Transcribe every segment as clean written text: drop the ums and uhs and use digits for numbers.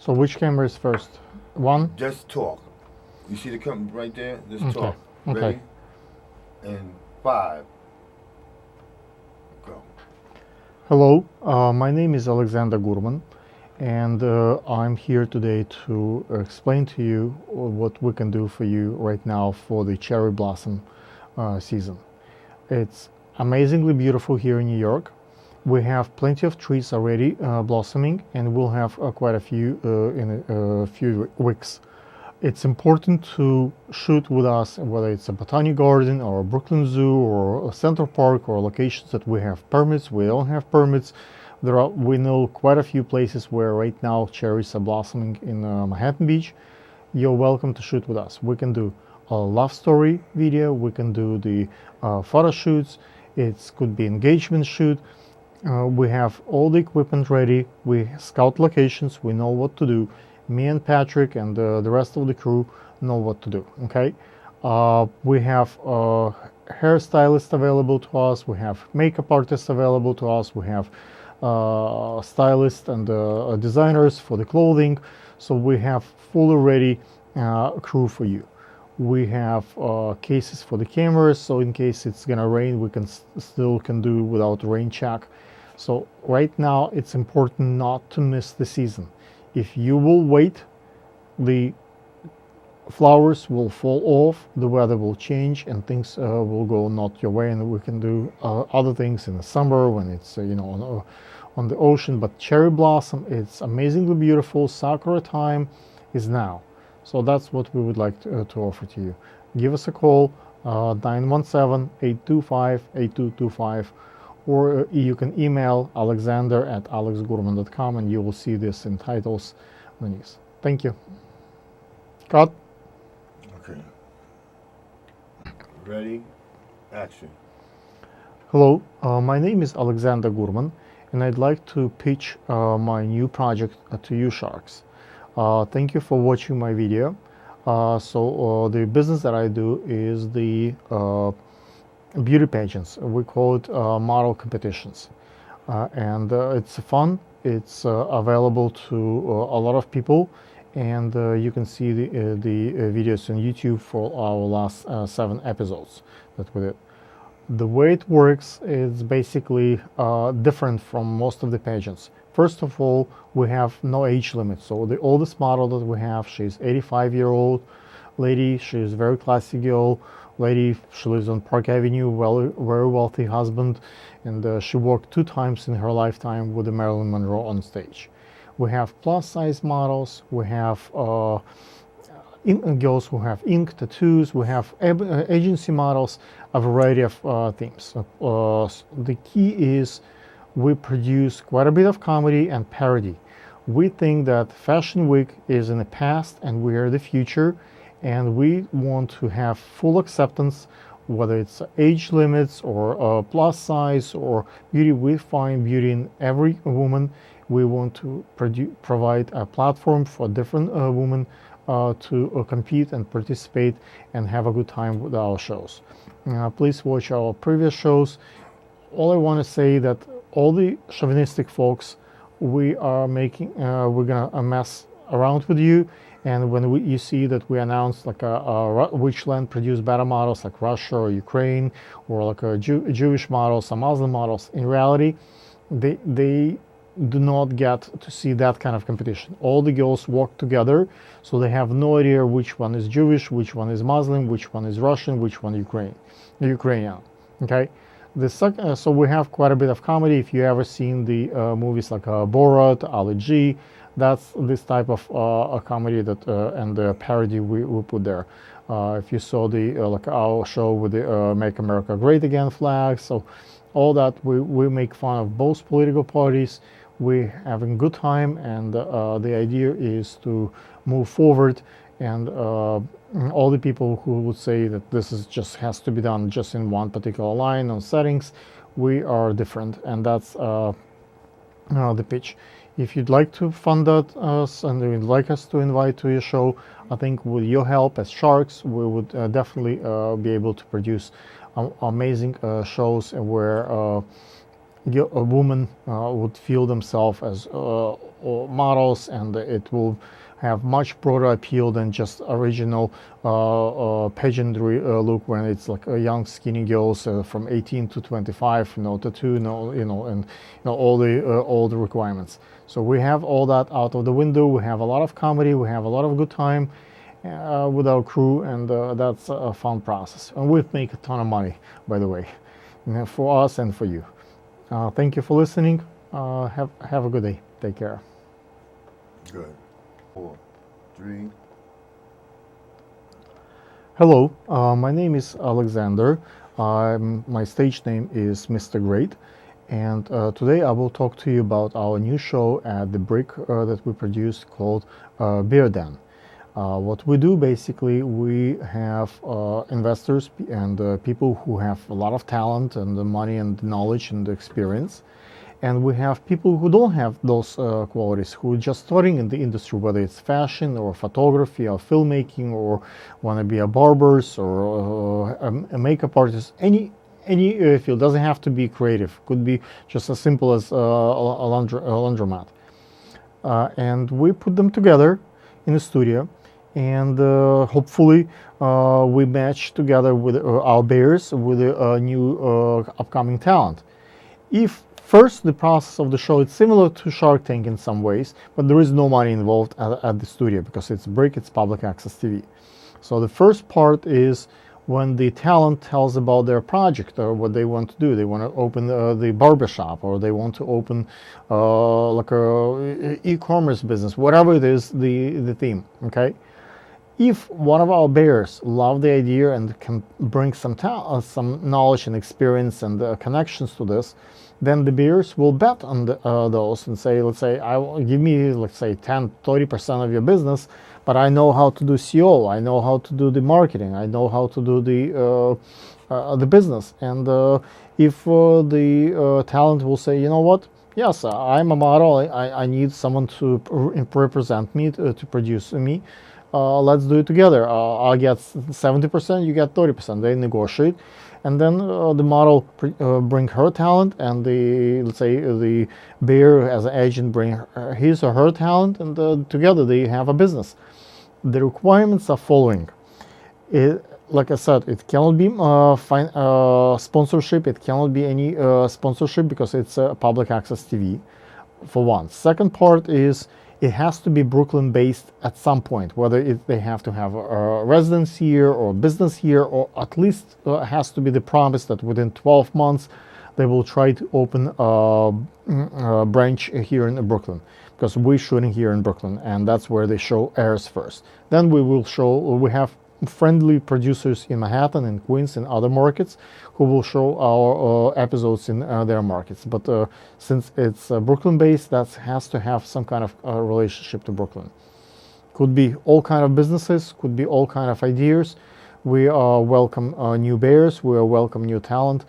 So which camera is first? One? Just talk. You see the company right there? Just Okay. talk. Okay. Ready? And 5. Go. Hello, my name is Alexander Gurman, and I'm here today to explain to you what we can do for you right now for the cherry blossom season. It's amazingly beautiful here in New York. We have plenty of trees already blossoming, and we'll have quite a few in a few weeks. It's important to shoot with us, whether it's a botanic garden or a Brooklyn Zoo or a Central Park or locations that we have permits, we don't have permits. We know quite a few places where right now cherries are blossoming in Manhattan Beach. You're welcome to shoot with us. We can do a love story video, we can do the photo shoots, it could be engagement shoot. We have all the equipment ready, we scout locations, we know what to do. Me and Patrick and the rest of the crew know what to do, okay? We have hairstylists available to us, we have makeup artists available to us, we have stylists and designers for the clothing, so we have fully ready crew for you. We have cases for the cameras, so in case it's gonna rain, we can still do without rain check. So right now it's important not to miss the season. If you will wait, the flowers will fall off, the weather will change, and things will go not your way, and we can do other things in the summer when it's on the ocean. But cherry blossom, it's amazingly beautiful. Sakura time is now. So that's what we would like to offer to you. Give us a call, 917-825-8225, or you can email alexander@alexgurman.com, and you will see this in titles underneath. Thank you. Cut. Okay. Ready? Action. Hello, my name is Alexander Gurman, and I'd like to pitch my new project to you sharks. Thank you for watching my video. The business that I do is the beauty pageants. We call it model competitions, and it's fun. It's available to a lot of people, and you can see the videos on YouTube for our last 7 episodes that we did. The way it works is basically different from most of the pageants. First of all, we have no age limit. So the oldest model that we have, she's 85-year-old lady. She's a very classy girl lady. She lives on Park Avenue, very wealthy husband, and she worked 2 times in her lifetime with Marilyn Monroe on stage. We have plus-size models. We have girls who have ink tattoos. We have agency models, a variety of themes. The key is we produce quite a bit of comedy and parody. We think that Fashion Week is in the past and we are the future, and we want to have full acceptance, whether it's age limits or plus size or beauty. We find beauty in every woman. We want to provide a platform for different women to compete and participate and have a good time with our shows. Please watch our previous shows. All I want to say that all the chauvinistic folks, we are making, we're gonna mess around with you, and when you see that we announce like which land produce better models like Russia or Ukraine, or like a Jewish models, some Muslim models, in reality, they do not get to see that kind of competition. All the girls work together, so they have no idea which one is Jewish, which one is Muslim, which one is Russian, which one Ukrainian. Okay. So we have quite a bit of comedy. If you ever seen the movies like Borat, Ali G, that's this type of comedy that and the parody we put there. If you saw the like our show with the Make America Great Again flag, so all that we make fun of both political parties. We're having good time, and the idea is to move forward, and all the people who would say that this is just has to be done just in one particular line on settings, we are different, and that's the pitch. If you'd like to fund us and you'd like us to invite to your show, I think with your help as sharks, we would definitely be able to produce amazing shows where a woman would feel themselves as models, and it will have much broader appeal than just original pageantry look when it's like a young skinny girls from 18 to 25, tattoo, and all the requirements. So we have all that out of the window. We have a lot of comedy. We have a lot of good time with our crew, and that's a fun process. And we make a ton of money, by the way, for us and for you. Thank you for listening. Have a good day. Take care. Good. 4, 3. Hello, my name is Alexander. My stage name is Mr. Great, and today I will talk to you about our new show at the Bric that we produced called Beer Den. What we do basically, we have investors and people who have a lot of talent and the money and the knowledge and the experience. And we have people who don't have those qualities, who are just starting in the industry, whether it's fashion or photography or filmmaking, or want to be a barbers or a makeup artist. Any field, doesn't have to be creative. Could be just as simple as a laundromat. And we put them together in a studio, and hopefully we match together with our bears with a new upcoming talent. First, the process of the show is similar to Shark Tank in some ways, but there is no money involved at the studio because it's Bric, it's public access TV. So the first part is when the talent tells about their project or what they want to do. They want to open the barbershop, or they want to open like a e-commerce business, whatever it is, the theme, okay? If one of our bears love the idea and can bring some knowledge and experience and connections to this, then the bears will bet on those and say, let's say, give me, let's say, 10-30% of your business, but I know how to do SEO, I know how to do the marketing, I know how to do the business. And if the talent will say, you know what, yes, I'm a model, I need someone to represent me, to produce me, let's do it together. I'll get 70%, you get 30%. They negotiate, and then the model bring her talent, and let's say the bear as an agent bring his or her talent, and together they have a business. The requirements are following. Like I said, it cannot be sponsorship. It cannot be any sponsorship because it's a public access TV, for one. Second part is it has to be Brooklyn based at some point, whether they have to have a residence here or business here, or at least has to be the promise that within 12 months they will try to open a branch here in Brooklyn, because we're shooting here in Brooklyn, and that's where the show airs first. Then we have friendly producers in Manhattan and Queens and other markets who will show our episodes in their markets. But since it's Brooklyn based, that has to have some kind of relationship to Brooklyn. Could be all kind of businesses, could be all kind of ideas. We welcome new bears, we welcome new talent.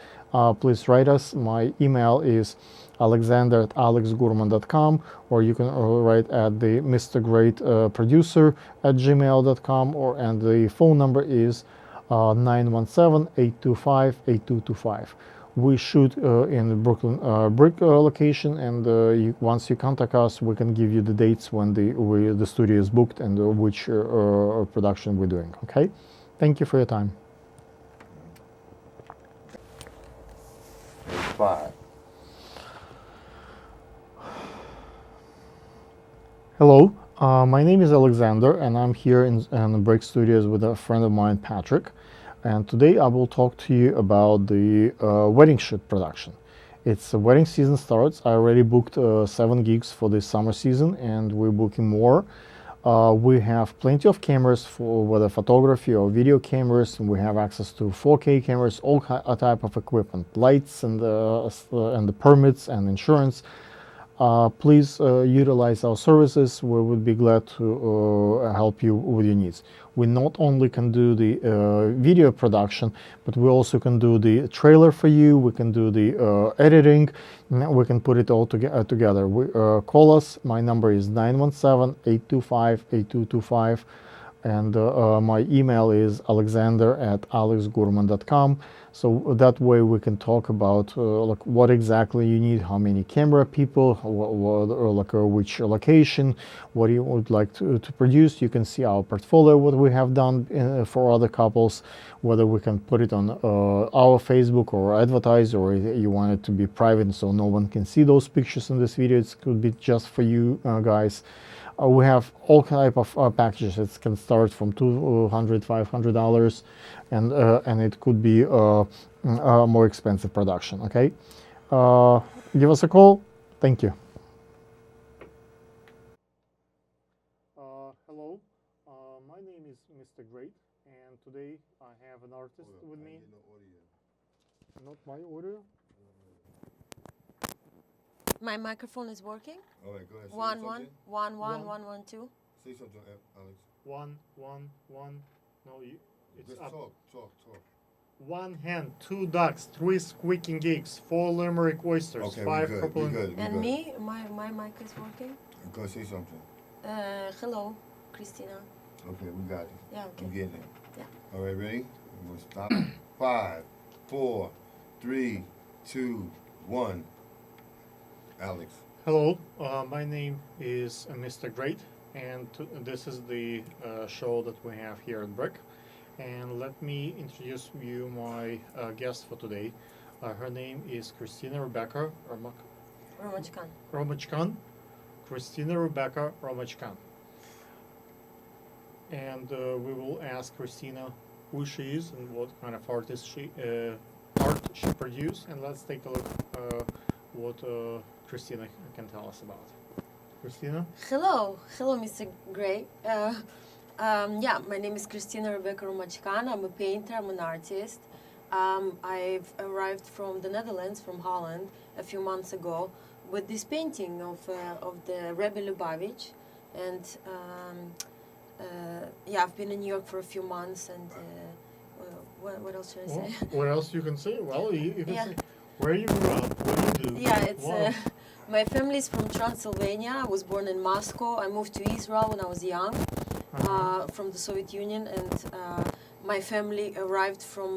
Please write us. My email is alexander@alexgurman.com, or you can write at the Mr. Great producer @gmail.com, and the phone number is 917-825-8225. We shoot in the Brooklyn Bric location, and once you contact us, we can give you the dates when the studio is booked and which production we're doing. Okay, thank you for your time. 5. Hello, my name is Alexander, and I'm here in the Bric Studios with a friend of mine, Patrick. And today I will talk to you about the wedding shoot production. It's wedding season starts. I already booked 7 gigs for the summer season, and we're booking more. We have plenty of cameras for whether photography or video cameras, and we have access to 4K cameras, all type of equipment, lights, and the permits and insurance. Please utilize our services. We would be glad to help you with your needs. We not only can do the video production, but we also can do the trailer for you. We can do the editing. We can put it all together. Call us. My number is 917-825-8225. And my email is alexander@alexgurman.com. So that way we can talk about like what exactly you need, how many camera people, which location, what you would like to produce. You can see our portfolio, what we have done for other couples, whether we can put it on our Facebook or advertise, or you want it to be private so no one can see those pictures in this video. It could be just for you guys. We have all type of packages. It can start from $200, $500, and it could be more expensive production. Okay, give us a call. Thank you. Hello, my name is Mr. Great, and today I have an artist with me. Not my audio. My microphone is working. All right, go ahead. Say One, something. 1 1 Say something, Alex. 1 1 1. No, it's Just up. talk. 1 hen, 2 ducks, 3 squeaking geeks, 4 limerick oysters, Okay, 5 we good. purple. We good. We And good. me, my mic is working. Go ahead, say something. Hello, Christina. Okay, we got it. Yeah, okay. I'm getting it. Yeah. All right, ready? We'll stop. 5, 4, 3, 2, 1. Alex. Hello, my name is Mr. Great, and this is the show that we have here at Bric. And let me introduce you my guest for today. Her name is Christina Rebecca Romachkan. Christina Rebecca Romachkan. And we will ask Christina who she is and what kind of art she produces. And let's take a look what Christina can tell us about. Christina? Hello, Mr. Gray. Yeah, my name is Christina Rebecca Romachkan. I'm a painter. I'm an artist. I've arrived from the Netherlands, from Holland, a few months ago with this painting of the Rebbe Lubavitch, and yeah, I've been in New York for a few months, and what else should I say? What else you can say? Well, you can Yeah. say where you grew up, what do you do. Yeah, it's Wow. my family is from Transylvania. I was born in Moscow. I moved to Israel when I was young, from the Soviet Union, and my family arrived from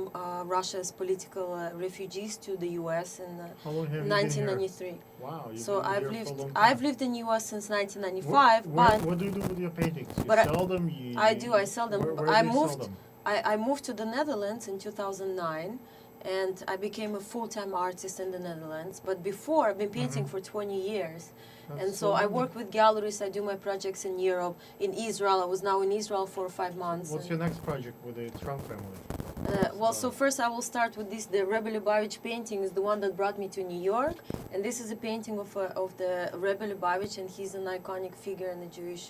Russia as political refugees to the U.S. in How long have you been 1993. here? Wow, you've So been I've here for a lived long I've time. lived in U.S. since 1995, What do you do with your paintings? You but I- sell them? I sell them. Where I do you sell moved- them? I moved to the Netherlands in 2009, and I became a full-time artist in the Netherlands. But before, I've been painting for 20 years. That's And so I wonderful. work with galleries. I do my projects in Europe, in Israel. I was now in Israel for 5 months. What's your next project with the Trump family? Well, so first I will start with this. The Rebbe Lubavitch painting is the one that brought me to New York, and this is a painting of the Rebbe Lubavitch, and he's an iconic figure in the Jewish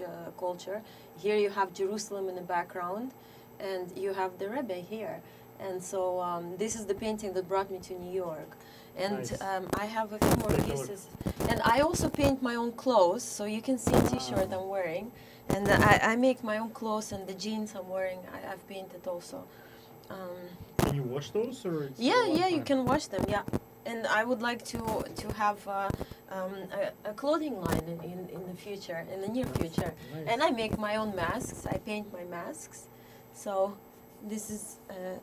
culture. Here you have Jerusalem in the background, and you have the Rebbe here. And so this is the painting that brought me to New York. And Nice. I have a few more Take a look. pieces. And I also paint my own clothes, so you can see a t-shirt I'm wearing. And I make my own clothes, and the jeans I'm wearing, I've painted also. Can you wash those, or it's Yeah, one yeah, you time? can wash them, yeah. And I would like to have a clothing line in the future, in the near future. Nice. And I make my own masks. I paint my masks. So this is,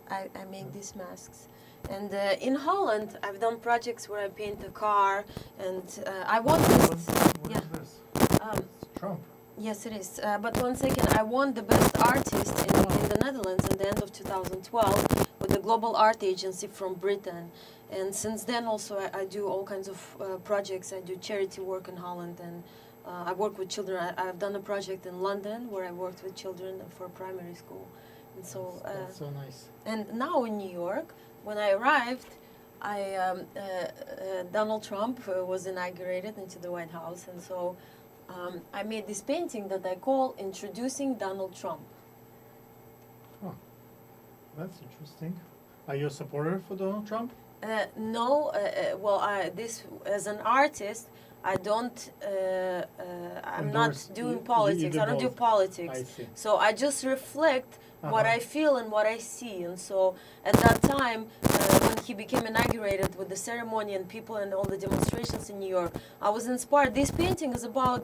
I make these masks. And in Holland, I've done projects where I paint a car, and I won What this. is Yeah. this? Um, It's Trump. Yes, it is. But one second, I won the best artist in the Netherlands at the end of 2012 with the Global Art Agency from Britain. And since then, also, I do all kinds of projects. I do charity work in Holland, and I work with children. I've done a project in London where I worked with children for primary school. And so, That's so nice. and now in New York, when I arrived, Donald Trump was inaugurated into the White House, and so I made this painting that I call Introducing Donald Trump. That's interesting. Are you a supporter for Donald Trump? No, well, this as an artist, I don't. I'm not Endorse. doing You politics. do I don't do both. politics. I see. So I just reflect what I feel and what I see. And so at that time, when he became inaugurated with the ceremony and people and all the demonstrations in New York, I was inspired. This painting is about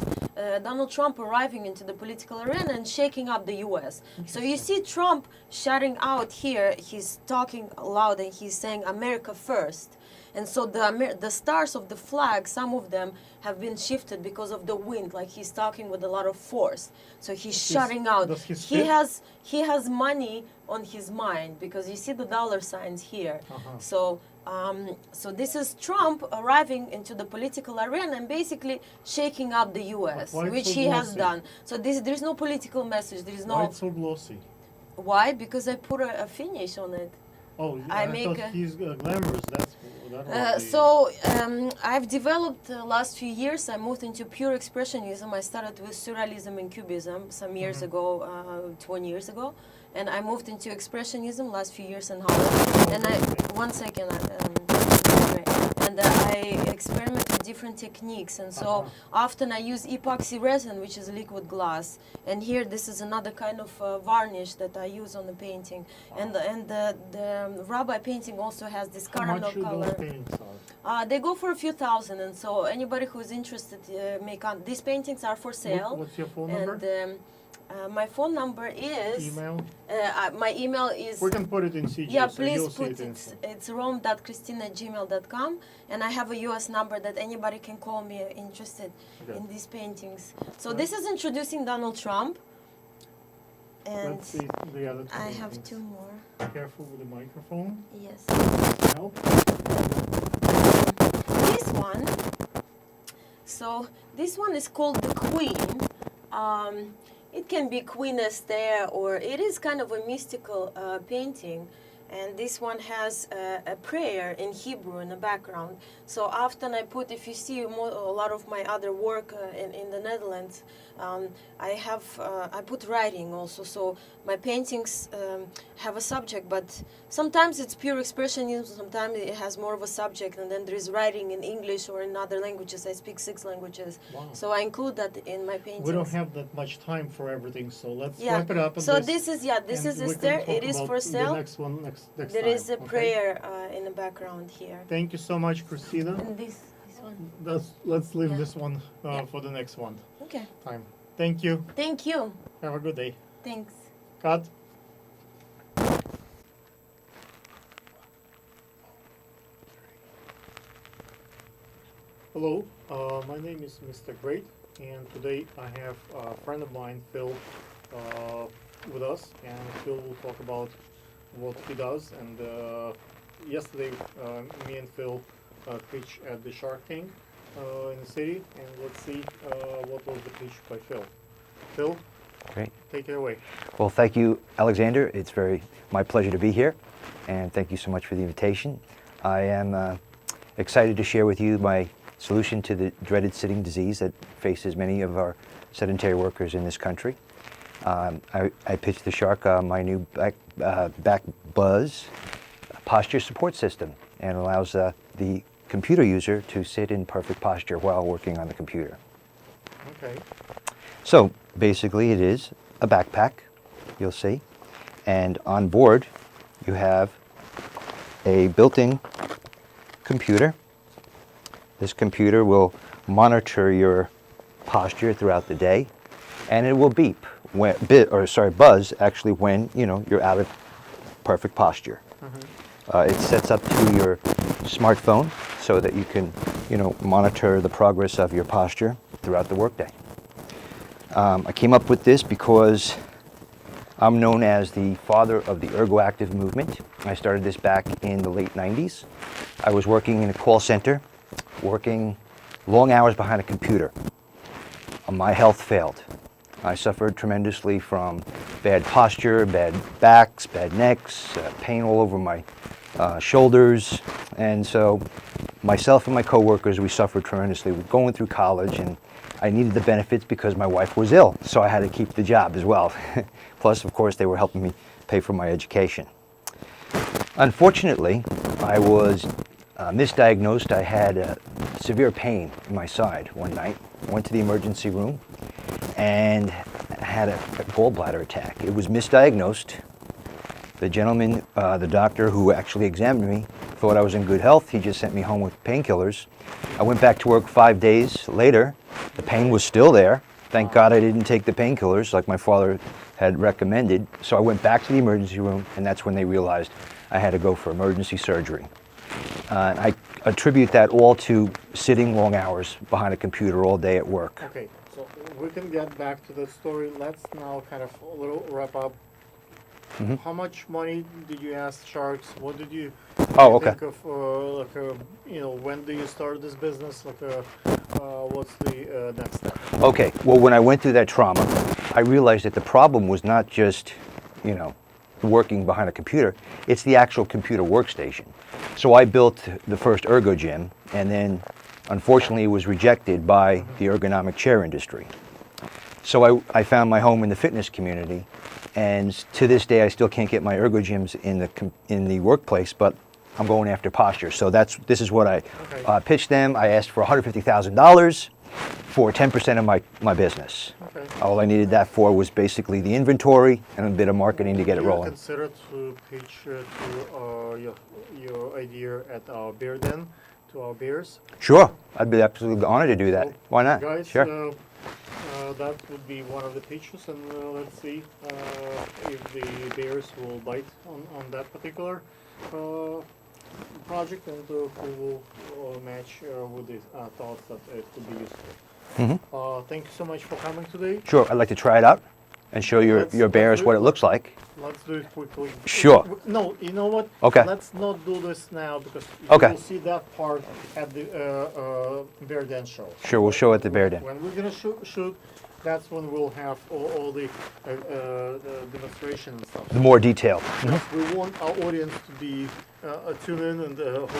Donald Trump arriving into the political arena and shaking up the U.S. So you see Trump shouting out here, he's talking loud and he's saying America first. And so the stars of the flag, some of them have been shifted because of the wind, like he's talking with a lot of force. So he's shouting out. He has money on his mind because you see the dollar signs here. So so this is Trump arriving into the political arena and basically shaking up the U.S., which he has done. So there's no political message. There is no. Why it's so glossy? Why? Because I put a finish on it. Oh, I thought he's glamorous. I've developed the last few years. I moved into pure expressionism. I started with surrealism and cubism some years ago, 20 years ago, and I moved into expressionism last few years in Holland. And I experiment with different techniques, and so often I use epoxy resin, which is liquid glass. And here, this is another kind of varnish that I use on the painting. And the rabbi painting also has this caramel color. How much do those paintings are? They go for a few thousand, and so anybody who is interested, these paintings are for sale. What's your phone number? And my phone number is. Email? My email is. We can put it in CG. Yeah, so please you'll put see it. It's rome.christina@gmail.com, and I have a US number that anybody can call me interested in these paintings. So this is introducing Donald Trump. And let's see the other two I have paintings. two more. Be careful with the microphone. Yes. Help. This one. So this one is called the Queen. It can be Queen Esther, or it is kind of a mystical painting. And this one has a prayer in Hebrew in the background. So often I put, if you see a lot of my other work in the Netherlands, I put writing also. So my paintings have a subject, but sometimes it's pure expressionism, sometimes it has more of a subject, and then there is writing in English or in other languages. I speak 6 languages. Wow. So I include that in my paintings. We don't have that much time for everything, so let's wrap it up. So this is Esther. It is for sale. The next one next There time, is a prayer in the background here. Thank you so much, Christina. And this one. Let's leave this one for the next one. Okay. Time. Thank you. Thank you. Have a good day. Thanks. Cut. Hello, my name is Mr. Bric, and today I have a friend of mine, Phil, with us, and Phil will talk about what he does. And yesterday, me and Phil pitched at the Shark Tank in the city, and let's see what was the pitch by Phil. Phil, Great. take it away. Well, thank you, Alexander. It's my pleasure to be here, and thank you so much for the invitation. I am excited to share with you my solution to the dreaded sitting disease that faces many of our sedentary workers in this country. I pitched the Shark my new back buzz posture support system, and allows the computer user to sit in perfect posture while working on the computer. Okay. So basically it is a backpack, you'll see, and on board you have a built-in computer. This computer will monitor your posture throughout the day, and it will beep buzz actually when you're out of perfect posture. It sets up to your smartphone so that you can monitor the progress of your posture throughout the workday. I came up with this because I'm known as the father of the ergoactive movement. I started this back in the late 90s. I was working in a call center, working long hours behind a computer. My health failed. I suffered tremendously from bad posture, bad backs, bad necks, pain all over my shoulders. And so myself and my coworkers, we suffered tremendously. We were going through college, and I needed the benefits because my wife was ill, so I had to keep the job as well. Plus, of course, they were helping me pay for my education. Unfortunately, I was misdiagnosed. I had severe pain in my side one night. Went to the emergency room and had a gallbladder attack. It was misdiagnosed. The gentleman, the doctor who actually examined me, thought I was in good health. He just sent me home with painkillers. I went back to work 5 days later. The pain was still there. Thank God I didn't take the painkillers like my father had recommended. So I went back to the emergency room, and that's when they realized I had to go for emergency surgery. And I attribute that all to sitting long hours behind a computer all day at work. Okay, so we can get back to the story. Let's now kind of a little wrap up. How much money did you ask Sharks? What did you Oh, okay. think of? When do you start this business? What's the next step? Okay, well, when I went through that trauma, I realized that the problem was not just, working behind a computer, it's the actual computer workstation. So I built the first ergo gym, and then unfortunately it was rejected by the ergonomic chair industry. So I found my home in the fitness community, and to this day I still can't get my ergo gyms in the workplace, but I'm going after posture. So this is what I pitched them. I asked for $150,000 for 10% of my business. Okay. All I needed that for was basically the inventory and a bit of marketing to get it Would you rolling. consider to pitch your idea at our beer den, to our beers? Sure, I'd be absolutely honored to do that. So, Why not? Guys, Sure. that would be one of the pitches, and let's see if the bears will bite on that particular project, and who will match with the thoughts that it could be useful. Thank you so much for coming today. Sure, I'd like to try it out and show your Let's bears do what it. it looks like. Let's do it quickly. Sure. No, you know what? Okay. Let's not do this now, because Okay. you will see that part at the Bear Den show. Sure, we'll show at the bear den. When we're gonna shoot, that's when we'll have all the demonstration and stuff. The more detail. Yes, we want our audience to be tune in and hope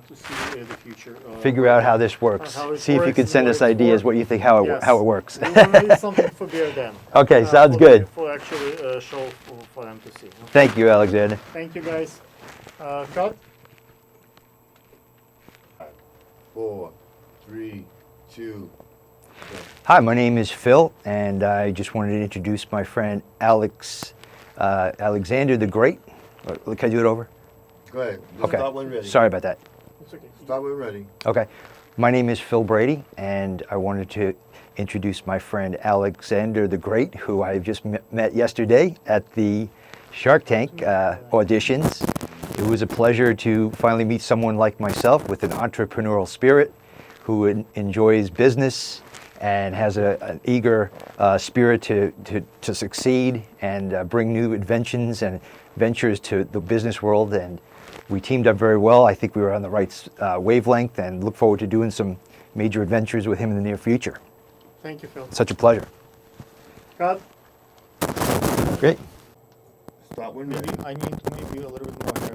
to see the future. Figure out how this works. how it See if you works can and send what us it's ideas, for. what you think, how Yes. it works. We're gonna need something for Bear Den. Okay, sounds for good. For actually show for them to see. Thank you, Alexander. Thank you, guys. Cut. 4, 3, 2. Hi, my name is Phil, and I just wanted to introduce my friend Alexander the Great. Can I do it over? Go ahead. Okay. Start when ready. Sorry about that. It's okay. Start when ready. Okay. My name is Phil Brady, and I wanted to introduce my friend Alexander the Great, who I just met yesterday at the Shark Tank auditions. It was a pleasure to finally meet someone like myself with an entrepreneurial spirit who enjoys business and has an eager spirit to succeed and bring new inventions and ventures to the business world. And we teamed up very well. I think we were on the right wavelength, and look forward to doing some major adventures with him in the near future. Thank you, Phil. Such a pleasure. Cut. Great. Start when Maybe ready. I need to maybe a little bit more here.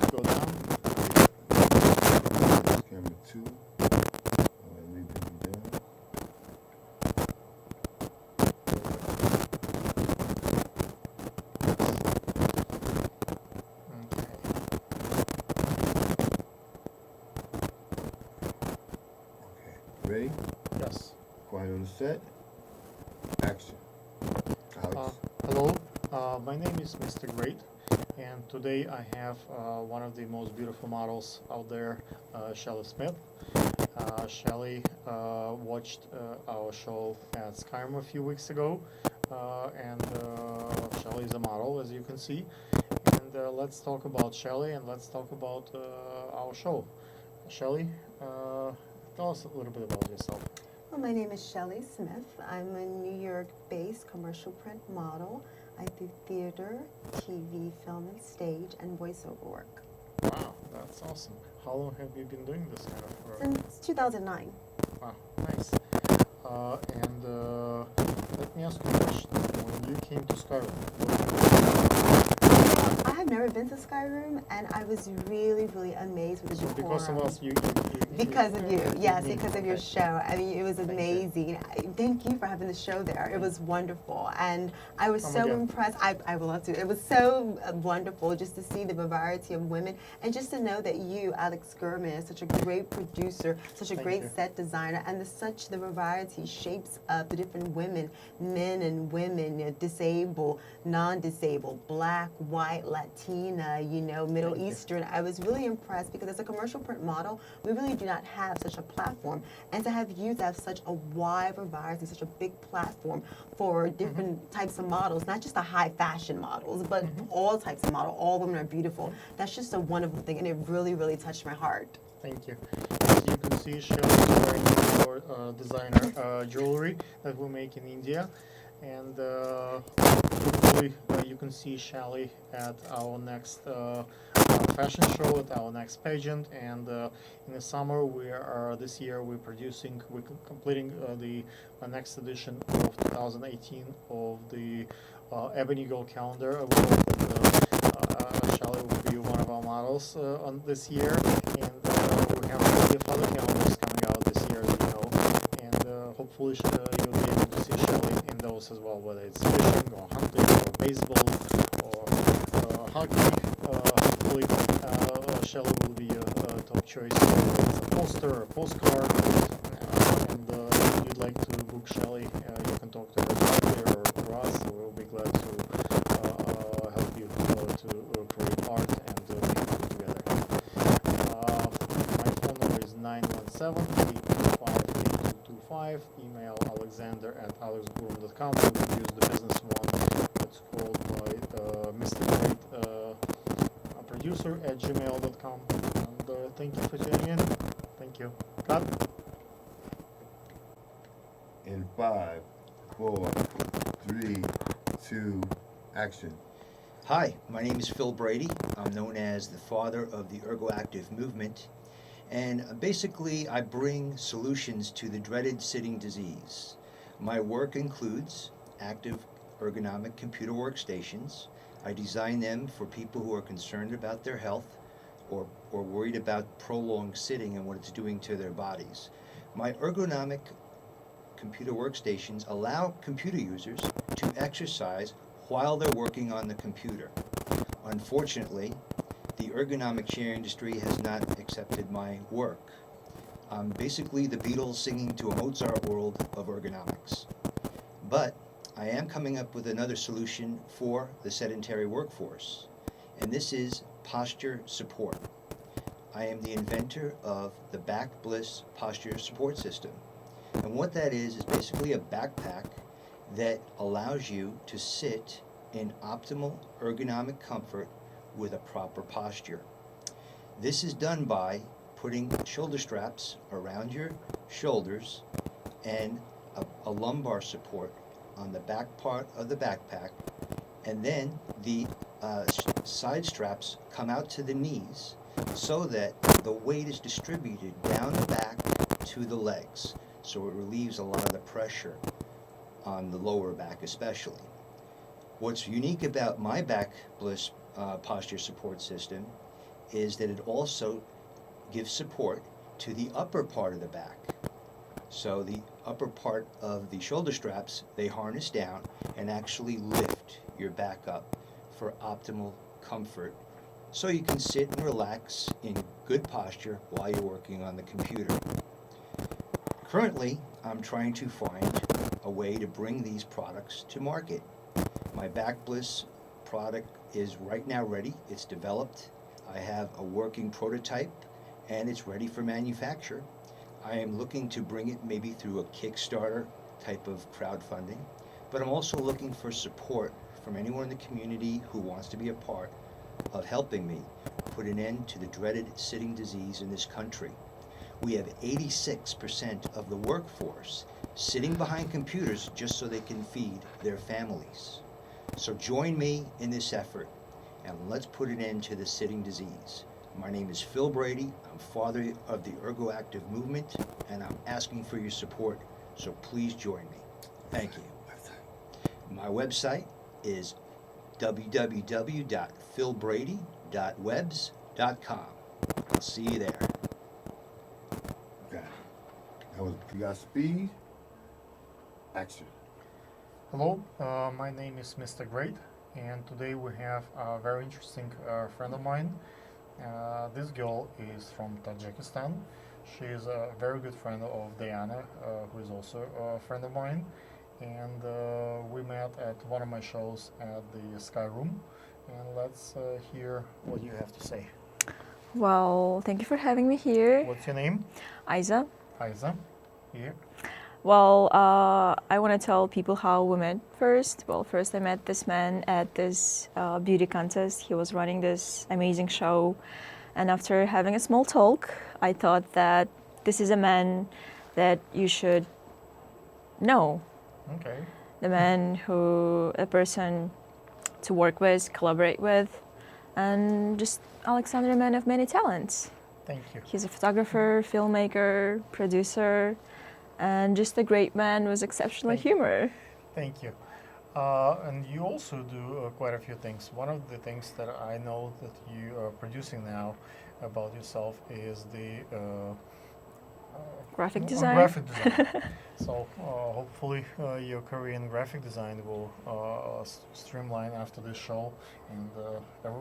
So go down. Camera 2. Let me bring you down. Okay. Okay. Ready? Yes. Quiet on the set. Action. Alex. Hello, my name is Mr. Great, and today I have one of the most beautiful models out there, Shelly Smith. Shelly watched our show at Skyrim a few weeks ago, and Shelly is a model, as you can see. And let's talk about Shelly, and let's talk about our show. Shelly, tell us a little bit about yourself. Well, my name is Shelly Smith. I'm a New York-based commercial print model. I do theater, TV, film, and stage, and voiceover work. Wow, that's awesome. How long have you been doing this kind of work? Since 2009. Wow, nice. Let me ask you a question. When you came to Skyrim, I have never been to Skyrim, and I was really, really amazed with the because of decorum. us, you Because of you, yes, Me. because of your Okay. show. I mean, it was Thank you. amazing. Thank you for having the show there. It was wonderful, and I was Come so again. impressed. I would love to. It was so wonderful just to see the variety of women, and just to know that you, Alex Gurman, is such a great producer, such a Thank great you. set designer, and the variety shapes of the different women, men and women, disabled, non-disabled, black, white, Latina, Middle Thank you. Eastern. I was really impressed because as a commercial print model, we really do not have such a platform. And to have you to have such a wide variety, such a big platform for different types of models, not just the high fashion models, but all types of models. All women are beautiful. That's just a wonderful thing, and it really, really touched my heart. Thank you. As you can see, Shelley is wearing our designer jewelry that we make in India. And hopefully you can see Shelley at our next fashion show, at our next pageant. And in the summer, this year we're completing the next edition of 2018 of the Ebony Gold calendar. We hope that Shelley will be one of our models on this year. And we have plenty of other calendars coming out this year, as you know. And hopefully you'll be able to see Shelley in those as well, whether it's fishing or hunting or baseball or hockey. Hopefully Shelley will be a top choice as a poster, a postcard. And if you'd like to book Shelley, you can talk to her directly or to us. We'll be glad to help you to create art and make it together. My phone number is 917-825-8225. Email alexander@alexgurman.com. We will use the business one that's called by Mr. Great Producer at gmail.com. And thank you for tuning in. Thank you. Cut. In 5, 4, 3, 2, action. Hi, my name is Phil Brady. I'm known as the father of the ergoactive movement. And basically, I bring solutions to the dreaded sitting disease. My work includes active ergonomic computer workstations. I design them for people who are concerned about their health or worried about prolonged sitting and what it's doing to their bodies. My ergonomic computer workstations allow computer users to exercise while they're working on the computer. Unfortunately, the ergonomic chair industry has not accepted my work. I'm basically the Beatles singing to a Mozart world of ergonomics. But I am coming up with another solution for the sedentary workforce, and this is posture support. I am the inventor of the Back Bliss posture support system. And what that is basically a backpack that allows you to sit in optimal ergonomic comfort with a proper posture. This is done by putting shoulder straps around your shoulders and a lumbar support on the back part of the backpack, and then the side straps come out to the knees so that the weight is distributed down the back to the legs, so it relieves a lot of the pressure on the lower back especially. What's unique about my Back Bliss posture support system is that it also gives support to the upper part of the back. So the upper part of the shoulder straps, they harness down and actually lift your back up for optimal comfort, so you can sit and relax in good posture while you're working on the computer. Currently, I'm trying to find a way to bring these products to market. My Back Bliss product is right now ready. It's developed. I have a working prototype and it's ready for manufacture. I am looking to bring it maybe through a Kickstarter type of crowdfunding, but I'm also looking for support from anyone in the community who wants to be a part of helping me put an end to the dreaded sitting disease in this country. We have 86% of the workforce sitting behind computers just so they can feed their families. So join me in this effort and let's put an end to the sitting disease. My name is Phil Brady. I'm father of the ergoactive movement, and I'm asking for your support, so please join me. Thank you. My website is www.philbrady.webs.com. I'll see you there. You got speed. Action. Hello, my name is Mr. Great, and today we have a very interesting friend of mine. This girl is from Tajikistan. She is a very good friend of Diana, who is also a friend of mine. And we met at one of my shows at the Sky Room. And let's hear what you have to say. Well, thank you for having me here. What's your name? Isa. Isa. Here. Well, I want to tell people how we met first. Well, first I met this man at this beauty contest. He was running this amazing show. And after having a small talk, I thought that this is a man that you should know. Okay. The man who, a person to work with, collaborate with, and just Alexander, a man of many talents. Thank you. He's a photographer, filmmaker, producer, and just a great man with exceptional humor. Thank you. And you also do quite a few things. One of the things that I know that you are producing now about yourself is the Graphic design. Graphic design. So hopefully your career in graphic design will streamline after this show, and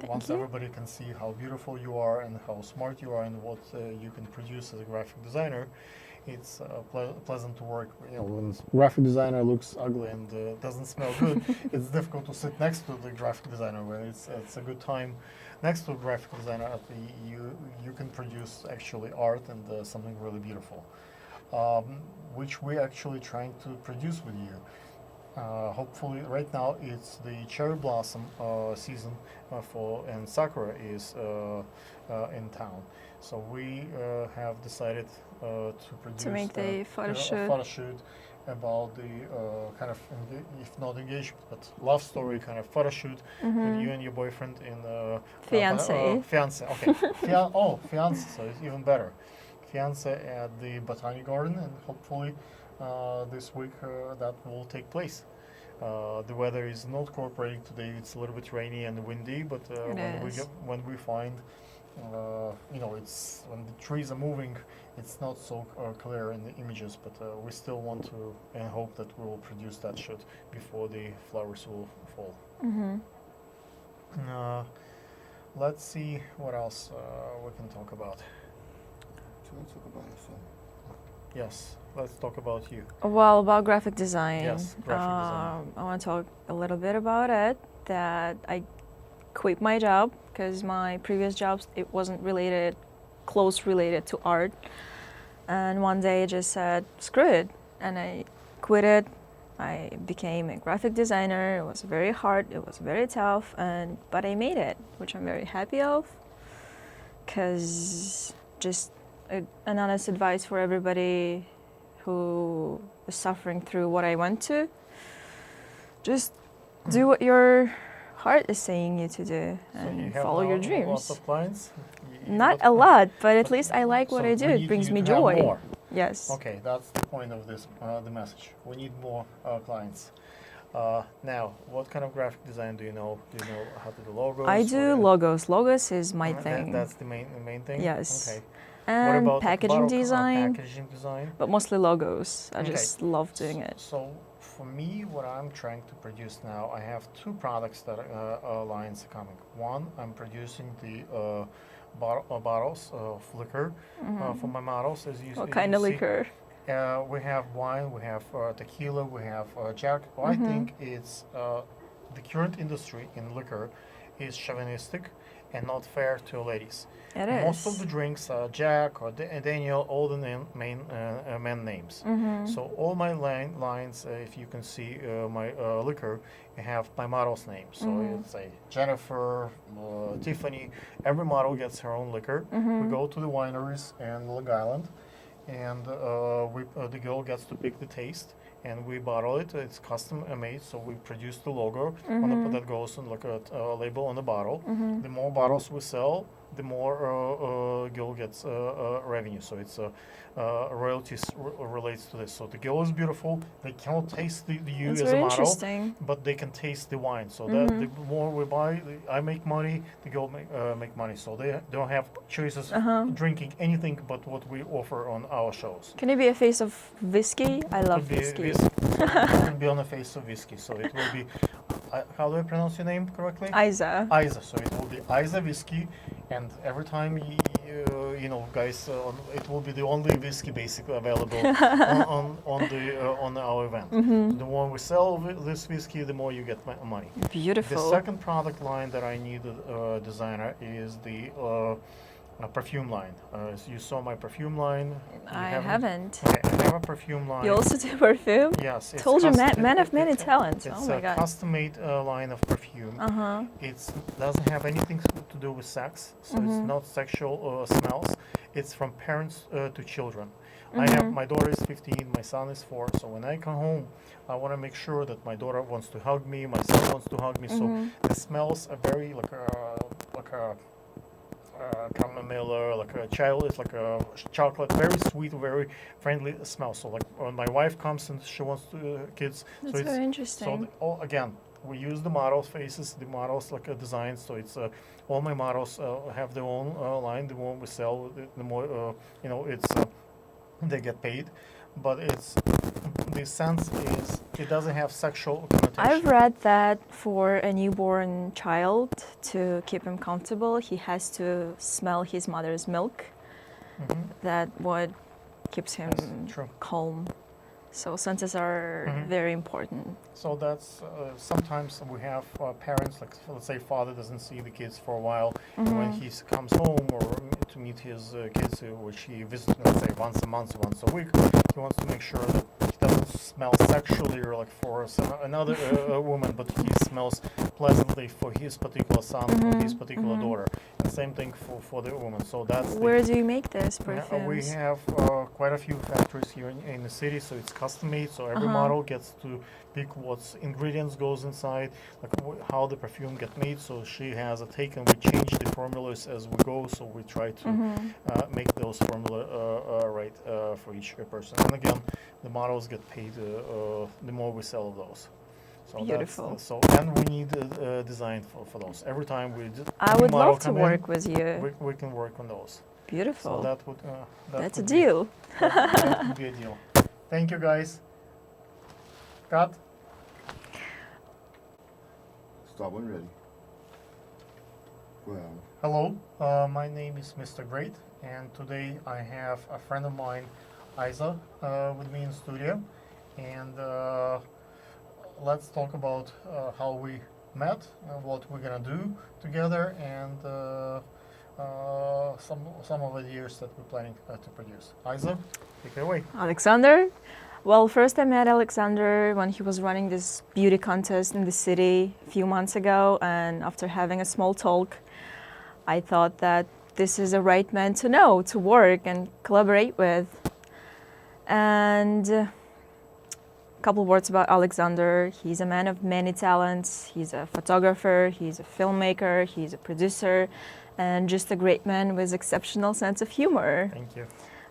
once you. everybody can see how beautiful you are and how smart you are and what you can produce as a graphic designer, it's pleasant to work. You know, when graphic designer looks ugly and doesn't smell good, it's difficult to sit next to the graphic designer. When it's a good time next to a graphic designer, you can produce actually art and something really beautiful, which we're actually trying to produce with you. Hopefully, right now it's the cherry blossom season and sakura is in town. So we have decided to produce make the photo a shoot. photo shoot about the kind of, if not engagement, but love story kind of photo shoot with you and your boyfriend in Fiancé. fiance. Okay, fiance. So it's even better. Fiance at the Botanic Garden, and hopefully this week that will take place. The weather is not cooperating today. It's a little bit rainy and windy, but when we find, it's when the trees are moving, it's not so clear in the images. But we still want to and hope that we will produce that shoot before the flowers will fall. Let's see what else we can talk about. So let's talk about yourself. Yes, let's talk about you. Well, about graphic design. Yes, graphic design. I want to talk a little bit about it. That I quit my job because my previous jobs, it wasn't close related to art. And one day I just said, screw it. And I quit it. I became a graphic designer. It was very hard. It was very tough. But I made it, which I'm very happy of. Because just an honest advice for everybody who is suffering through what I went to. Just do what your heart is saying you to do and follow your dreams. Lots of clients? Not a lot, but at least I like what I do. It brings me joy. More. Yes. Okay, that's the point of this, the message. We need more clients. Now, what kind of graphic design do you know? Do you know how to do logos? I do logos. Logos is my thing. That's the main thing? Yes. Okay. And what about packaging design, packaging design? but mostly logos. I Okay. just love doing it. So for me, what I'm trying to produce now, I have two products that lines are coming. One, I'm producing the bottles of liquor for my models. What kind of liquor? We have wine, we have tequila, we have Jack. Well, I think it's the current industry in liquor is chauvinistic and not fair to ladies. It Most of is. the drinks are Jack or Daniel, all the main men names. So all my lines, if you can see my liquor, I have my model's name. So it's a Jennifer, Tiffany. Every model gets her own liquor. We go to the wineries in Long Island, and the girl gets to pick the taste, and we bottle it. It's custom made, so we produce the logo that goes on like a label on the bottle. The more bottles we sell, the more girl gets revenue. So it's royalties relates to this. So the girl is beautiful. They cannot taste you That's as a very model, interesting. but they can taste the wine. So that the more we buy, I make money. The girl make money. So they don't have choices drinking anything but what we offer on our shows. Can it be a face of whiskey? I love Could be whiskey. it can be on the face of whiskey. So it will be. How do I pronounce your name correctly? Isa. Isa. So it will be Isa whiskey, and every time you know, guys, it will be the only whiskey basically available on our event. The more we sell this whiskey, the more you get money. Beautiful. The second product line that I need a designer is the perfume line. So you saw my perfume line. I haven't. Okay, I have a perfume line. You also do perfume? Yes. It's Told you, custom- man of many talents. It's Oh my a god. custom-made line of perfume. It doesn't have anything to do with sex, so it's not sexual smells. It's from parents to children. I have my daughter is 15, my son is 4. So when I come home, I want to make sure that my daughter wants to hug me, my son wants to hug me. So the smells are very like a chamomile, like a child, it's like a chocolate, very sweet, very friendly smell. So like when my wife comes and she wants to kids, That's so it's very interesting. again, we use the models' faces, the models like a design. So it's all my models have their own line. The more we sell, the more you know, it's they get paid. But it's the sense is it doesn't have sexual connotation. I've read that for a newborn child, to keep him comfortable, he has to smell his mother's milk. That what keeps him Yes, true. calm. So senses are very important. So that's sometimes we have parents, like let's say father doesn't see the kids for a while, and when he comes home or to meet his kids, which he visits, let's say once a month, once a week, he wants to make sure that he doesn't smell sexually or like for another woman, but he smells pleasantly for his particular son, for his particular daughter, and same thing for the woman. So that's Where do you make this we perfumes? have quite a few factories here in the city, so it's custom made. So every model gets to pick what ingredients goes inside, like how the perfume get made. So she has a take, and we change the formulas as we go. So we try to make those formula right for each person. And again, the models get paid the more we sell of those. So Beautiful. So and we need a design for those. Every time we I new would model love to come in, work with you. we can work on those. Beautiful. So that would That's a would be- deal. that would be a deal. Thank you, guys. Cut. Stop when ready. Well, Hello, my name is Mr. Great, and today I have a friend of mine, Isa, with me in studio, and let's talk about how we met, what we're gonna do together, and some of the years that we're planning to produce. Isa, take it away. Alexander? Well, first I met Alexander when he was running this beauty contest in the city a few months ago, and after having a small talk, I thought that this is a right man to know, to work and collaborate with. And a couple words about Alexander. He's a man of many talents. He's a photographer, he's a filmmaker, he's a producer, and just a great man with exceptional sense of humor. Thank you.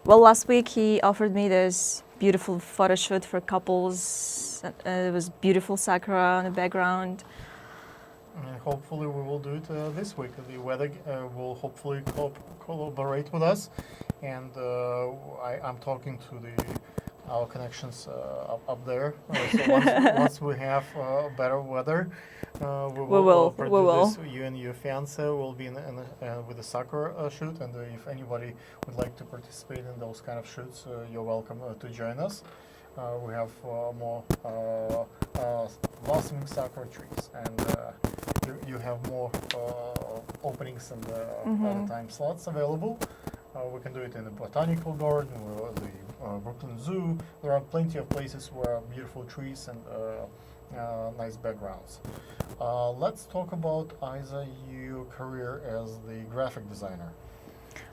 Well, last week he offered me this beautiful photo shoot for couples. It was beautiful sakura on the background. And hopefully we will do it this week. The weather will hopefully collaborate with us, and I'm talking to our connections up there. So once we have better weather, we will produce this. You and your fiance will be with the sakura shoot, and if anybody would like to participate in those kind of shoots, you're welcome to join us. We have more blossoming sakura trees, and you have more openings and other time slots available. We can do it in the botanical garden or the Brooklyn Zoo. There are plenty of places where beautiful trees and nice backgrounds. Let's talk about, Isa, your career as the graphic designer.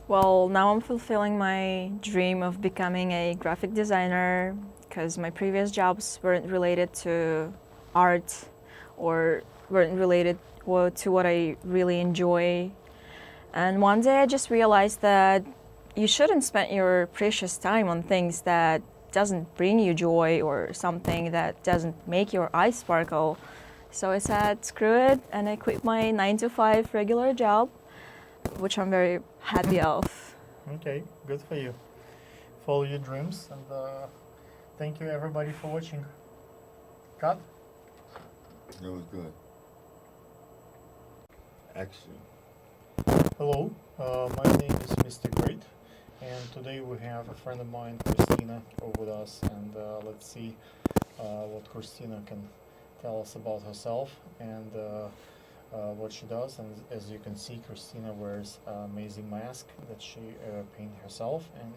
Well, now I'm fulfilling my dream of becoming a graphic designer, because my previous jobs weren't related to art or weren't related to what I really enjoy. And one day I just realized that you shouldn't spend your precious time on things that doesn't bring you joy or something that doesn't make your eyes sparkle. So I said, screw it, and I quit my 9 to 5 regular job, which I'm very happy of. Okay, good for you. Follow your dreams, and thank you everybody for watching. Cut. It was good. Action. Hello, my name is Mr. Great, and today we have a friend of mine, Christina, with us, and let's see what Christina can tell us about herself and what she does. And as you can see, Christina wears an amazing mask that she painted herself, and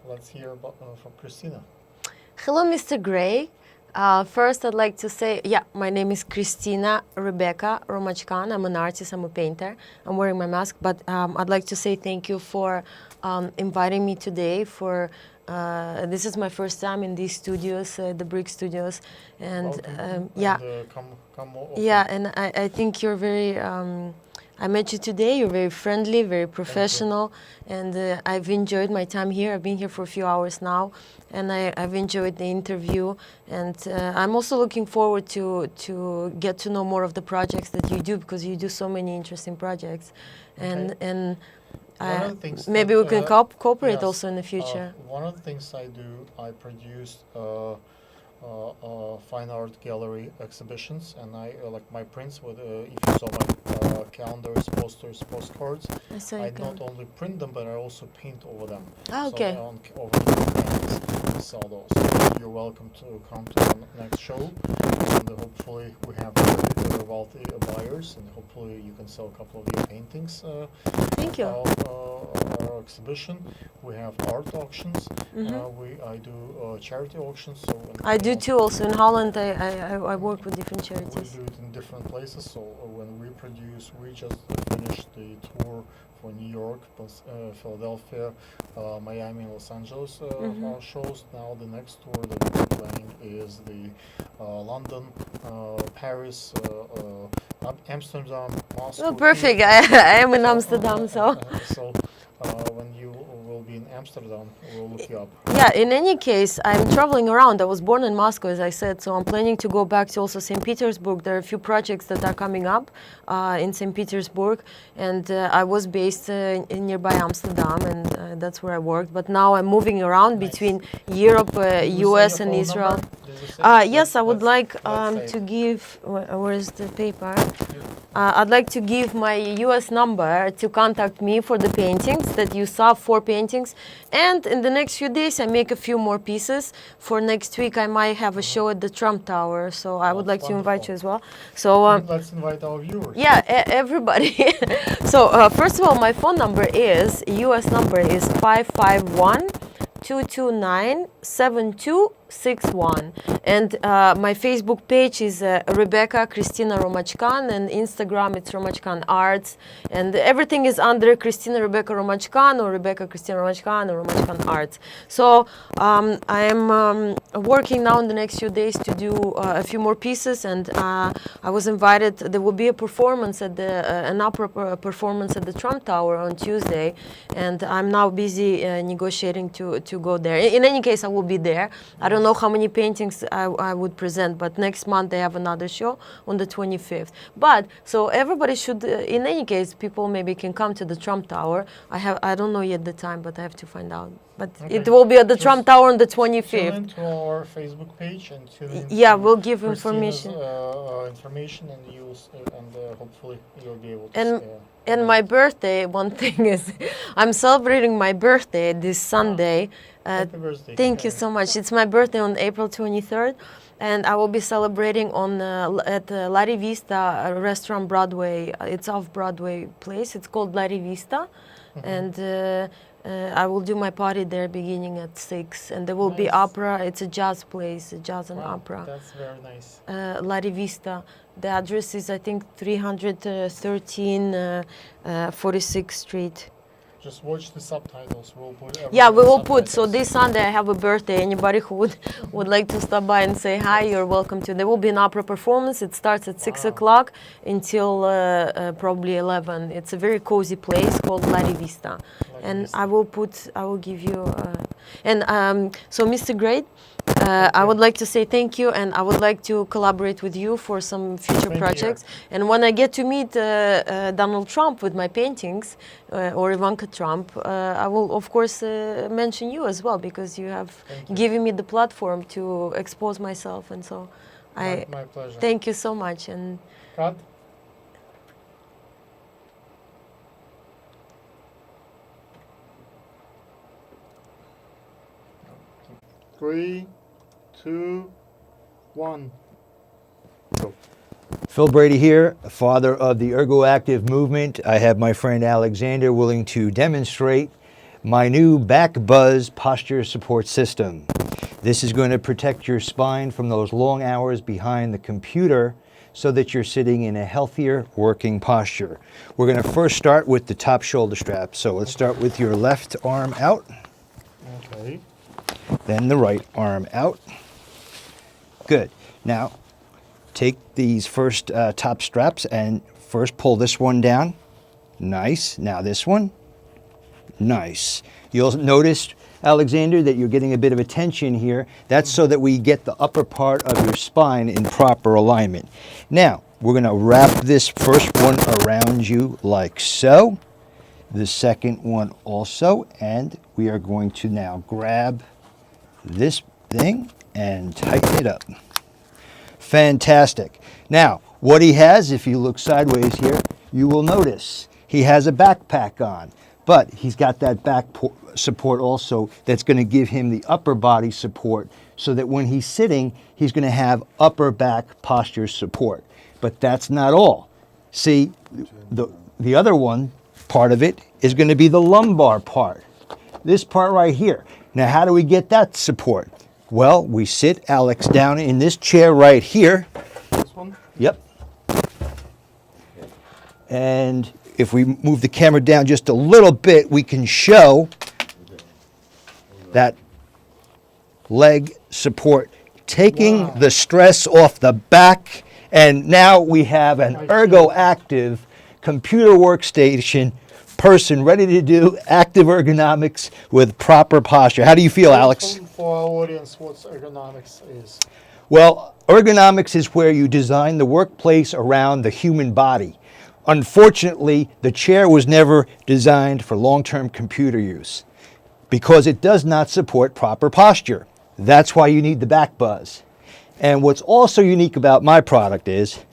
let's hear about from Christina. Hello, Mr. Gray. First, I'd like to say, my name is Christina Rebecca Romachkan. I'm an artist, I'm a painter. I'm wearing my mask, but I'd like to say thank you for inviting me today. This is my first time in these studios, the Bric studios, and Come over. yeah, and I think you're very. I met you today. You're very friendly, very professional, and I've enjoyed my time here. I've been here for a few hours now, and I've enjoyed the interview. And I'm also looking forward to get to know more of the projects that you do, because you do so many interesting projects, and Okay. and One of the things maybe that, we can cooperate yes, also in the future. One of the things I do, I produce fine art gallery exhibitions, and I like my prints with if you saw my calendars, posters, postcards, I saw I you can. not only print them, but I also paint over them. Ah, okay. So over the paintings, I sell those. You're welcome to come to the next show, and hopefully we have wealthy buyers, and hopefully you can sell a couple of your paintings. Thank you. Our exhibition. We have art auctions. I do charity auctions. So I do too. Also in Holland, I work with different we charities. do it in different places. So when we produce, we just finished the tour for New York, Philadelphia, Miami, and Los Angeles our shows. Now the next tour that we're planning is the London, Paris, Amsterdam, Moscow. Oh, perfect. I am in Amsterdam, so. So when you will be in Amsterdam, we'll look you up. Yeah, in any case, I'm traveling around. I was born in Moscow, as I said, so I'm planning to go back to also St. Petersburg. There are a few projects that are coming up in St. Petersburg, and I was based in nearby Amsterdam, and that's where I worked. But now I'm moving around between Europe, Did you US, say and your phone Israel. number? Did you say? Yes, I would Let's- like let's say to it. give. Where is the paper? I'd like to give my US number to contact me for the paintings that you saw, 4 paintings. And in the next few days, I make a few more pieces. For next week, I might have a show at the Trump Tower. So I would like to invite you as well. So Let's invite our viewers. yeah, everybody. So first of all, my phone number is, US number is 551-229-7261. And my Facebook page is Rebecca Christina Romachkan, and Instagram it's Romachkan Arts. And everything is under Christina Rebecca Romachkan or Rebecca Christina Romachkan or Romachkan Arts. So I am working now in the next few days to do a few more pieces, and I was invited. There will be a performance at an opera performance at the Trump Tower on Tuesday, and I'm now busy negotiating to go there. In any case, I will be there. I don't know how many paintings I would present, but next month they have another show on the 25th. But so everybody should, in any case, people maybe can come to the Trump Tower. I don't know yet the time, but I have to find out. But it Okay. will be at the Just Trump Tower on the Tune 25th. into our Facebook page and tune in. Yeah, to we'll give Christina's, information. Information, and hopefully you'll be able to. And my birthday, one thing is, I'm celebrating my birthday this Sunday. Happy birthday. Thank you so much. It's my birthday on April 23rd, and I will be celebrating at Larry Vista restaurant Broadway. It's off Broadway place. It's called Larry Vista, and I will do my party there beginning at 6. And there will be Nice. opera. It's a jazz place, a jazz and Wow, opera. That's very nice. Larry Vista. The address is, I think, 313 46th Street. Just watch the subtitles. We'll put Yeah, we everything will put. So subtitles. this Sunday I have a birthday. Anybody who would like to stop by and say hi, you're welcome to. There will be an opera performance. It starts at 6 o'clock until probably 11. It's a very cozy place called La Rivista. And I will give you. So Mr. Great, I would like to say thank you, and I would like to collaborate with you for some future Thank you. projects. And when I get to meet Donald Trump with my paintings, or Ivanka Trump, I will of course mention you as well, because you have Thank you. given me the platform to expose myself, and so I My pleasure. thank you so much. And Cut. Three, two, one. Phil Brady here, father of the ergoactive movement. I have my friend Alexander willing to demonstrate my new back buzz posture support system. This is going to protect your spine from those long hours behind the computer so that you're sitting in a healthier working posture. We're going to first start with the top shoulder strap. So let's start with your left arm out, Okay. then the right arm out. Good. Now, take these first top straps and first pull this one down. Nice. Now this one. Nice. You'll notice, Alexander, that you're getting a bit of a tension here. That's so that we get the upper part of your spine in proper alignment. Now, we're going to wrap this first one around you like so. The second one also. And we are going to now grab this thing and tighten it up. Fantastic. Now, what he has, if you look sideways here, you will notice he has a backpack on, but he's got that back support also that's going to give him the upper body support so that when he's sitting, he's going to have upper back posture support. But that's not all. See, the other one, part of it, is going to be the lumbar part. This part right here. Now, how do we get that support? Well, we sit Alex down in this chair right here. This one. Yep. And if we move the camera down just a little bit, we can show that leg support, taking Wow. the stress off the back. And now we have an ergo-active computer workstation person ready to do active ergonomics with proper posture. How do you feel, Alex? For our audience, what's ergonomics is? Well, ergonomics is where you design the workplace around the human body. Unfortunately, the chair was never designed for long-term computer use because it does not support proper posture. That's why you need the back buzz. And what's also unique about my product is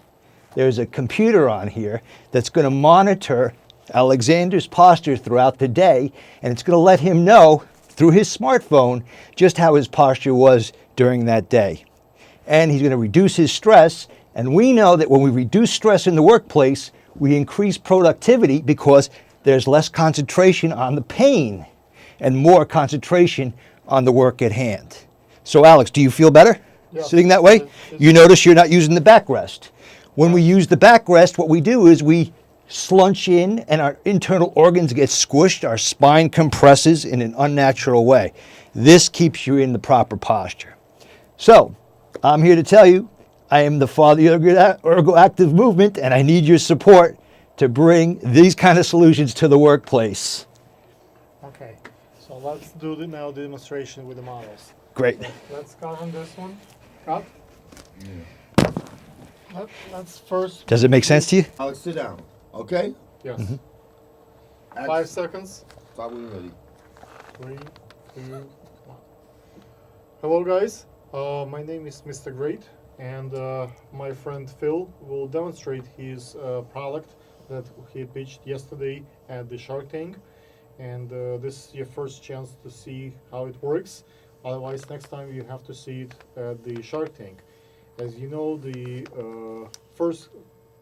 there's a computer on here that's going to monitor Alexander's posture throughout the day, and it's going to let him know through his smartphone just how his posture was during that day. And he's going to reduce his stress, and we know that when we reduce stress in the workplace, we increase productivity because there's less concentration on the pain and more concentration on the work at hand. So Alex, do you feel better sitting that way? You notice you're not using the backrest. When we use the backrest, what we do is we slunch in and our internal organs get squished, our spine compresses in an unnatural way. This keeps you in the proper posture. So, I'm here to tell you, I am the father of the ergo-active movement, and I need your support to bring these kind of solutions to the workplace. Okay. So let's do the now demonstration with the models. Great. Let's cut on this one. Cut. Let's first. Does it make sense to you? Alex, sit down. Okay? Yes. Mm-hmm. 5 seconds. Stop when you're ready. 3, 2, 1. Hello, guys. My name is Mr. Great, and my friend Phil will demonstrate his product that he pitched yesterday at the Shark Tank. And this is your first chance to see how it works. Otherwise, next time you have to see it at the Shark Tank. As you know, the first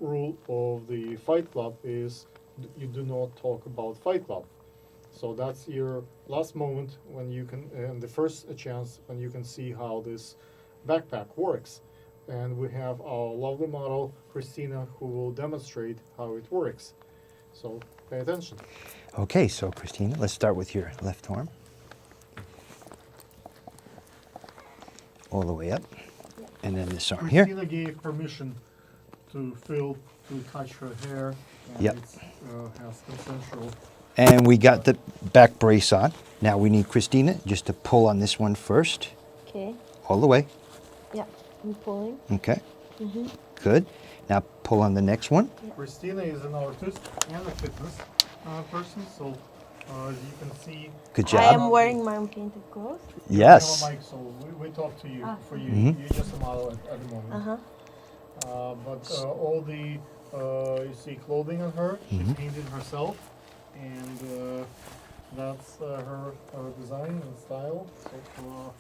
rule of the Fight Club is you do not talk about Fight Club. So that's your last moment when you can, and the first chance when you can see how this backpack works. And we have our lovely model, Christina, who will demonstrate how it works. So pay attention. Okay, so Christina, let's start with your left arm. All the way up. And then this arm here. Christina gave permission to Phil to touch her hair. And Yep. It has consensual. And we got the back brace on. Now we need Christina just to pull on this one first. Okay. All the way. Yeah, I'm pulling. Okay. Good. Now pull on the next one. Christina is an artist and a fitness person, so as you can see, Good I job. am wearing my painted clothes. we Yes. have a mic, so we talk to you for you. Mhm. You're just a model at the moment. Uh-huh. But all the you see clothing on her, she Mhm. painted herself, and that's her design and style. So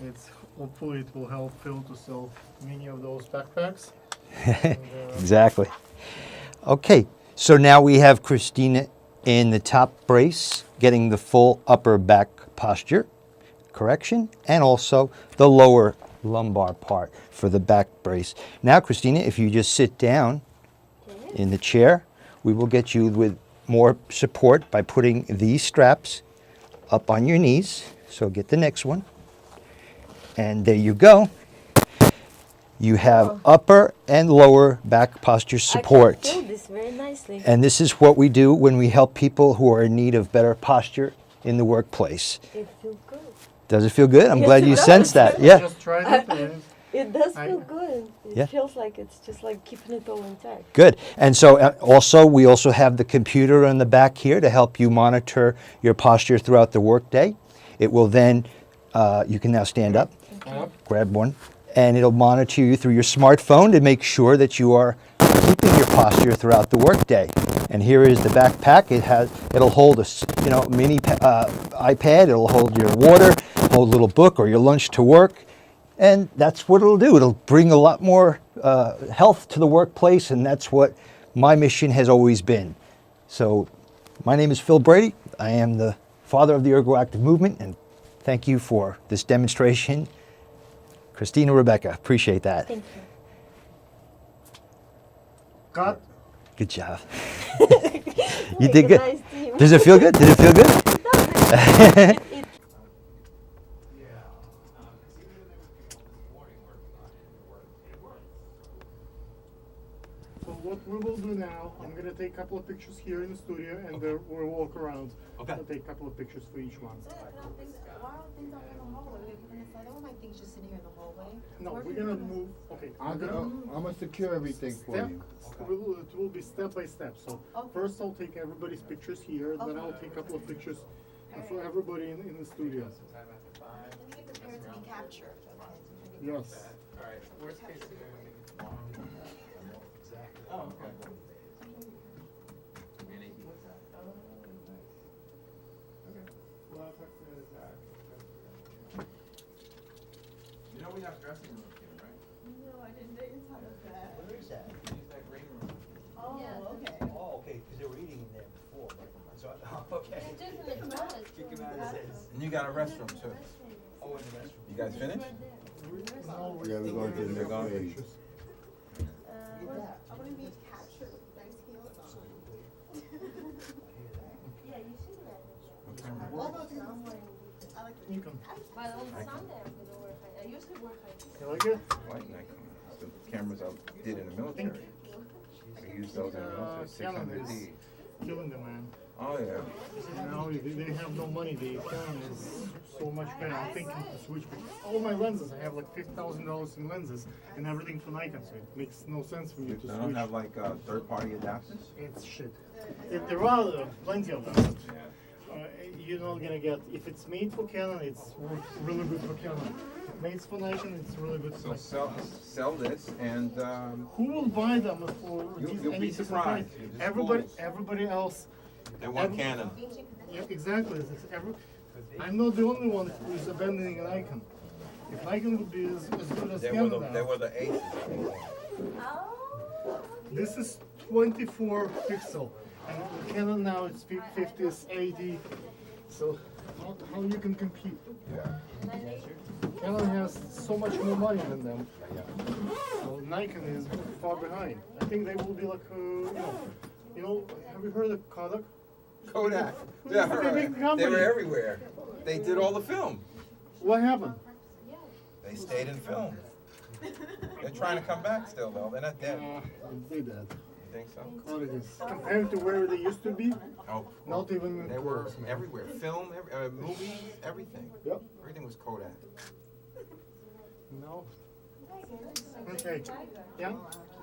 it's hopefully it will help Phil to sell many of those backpacks. And, Exactly. Okay, so now we have Christina in the top brace, getting the full upper back posture correction, and also the lower lumbar part for the back brace. Now, Christina, if you just sit down in the chair, we will get you with more support by putting these straps up on your knees. So get the next one. And there you go. You have upper and lower back posture support. I can feel this very nicely. And this is what we do when we help people who are in need of better posture in the workplace. It feels good. Does it feel good? I'm Yes, glad it you does. sensed that. Yeah. Just tried it. And It does I- feel good. It Yeah. feels like it's just like keeping it all intact. Good. And so we also have the computer on the back here to help you monitor your posture throughout the workday. It will then, you can now stand up, grab one, and it'll monitor you through your smartphone to make sure that you are keeping your posture throughout the workday. And here is the backpack. It'll hold a mini iPad. It'll hold your water, hold a little book or your lunch to work. And that's what it'll do. It'll bring a lot more health to the workplace, and that's what my mission has always been. So my name is Phil Brady. I am the father of the ergoactive movement, and thank you for this demonstration. Christina, Rebecca, appreciate that. Thank you. cut. Good job. You Like did a good. nice team. Does it feel good? Did it feel good? So what we will do now, I'm gonna take a couple of pictures here in the studio, and we'll walk around. Okay. I'll take a couple of pictures for each one. Why are things out in the hallway? I don't want my things just sitting here in the hallway. No, we're gonna move. Okay, I'm gonna secure everything for step. you. It will be step by step. So Okay. first I'll take everybody's pictures here, then I'll take a couple of pictures for everybody in the studio. Then you get prepared to be captured. Yes. You know we have dressing rooms here, right? No, I didn't think inside of that. Where is that? Use that green room. Oh, okay. Oh, okay, because they were eating in there before. Okay. And you got a restroom too. Oh, in the restroom. You guys finished? No, Yeah, we're going to the taking garden. pictures. I want to be captured with nice heels on. Almost. I like You can. But on Sunday I'm gonna wear high. I usually wear high. You like it? White Nikon. The cameras I did in the military. We used those in the military. Canon 600D. is killing the man. Oh yeah. Now they have no money. The Canon is so much better. I'm thinking to switch. All my lenses, I have like $50,000 in lenses, and everything for Nikon. So it makes no sense for me to They switch. don't have like third-party adapters. It's shit. There are plenty of them. But, you're not gonna get. If it's made for Canon, it's really good for Canon. If made for Nikon, it's really good for So Nikon. sell this and Who will buy them for You'll these- be any decent surprised. price? You're just Everybody, fools. everybody else. they want Canon. Yeah, exactly. I'm not the only one who is abandoning Nikon. If Nikon would be as good as Canon now, the aces. this is 24 pixel, and Canon now it's 50s, 80. So how you can compete? Canon has so much more money than them. So Nikon is far behind. I think they will be like You know, have you heard of Kodak? Kodak. Yeah, It's a big they company. were everywhere. They did all the film. What happened? They stayed in film. They're trying to come back still, though. They're not dead. They did. You think so? Kodak is compared to where they used to be. Oh, Not even they were close. everywhere. Film, movies, everything. Yep. Everything was Kodak. No. Okay. Yeah.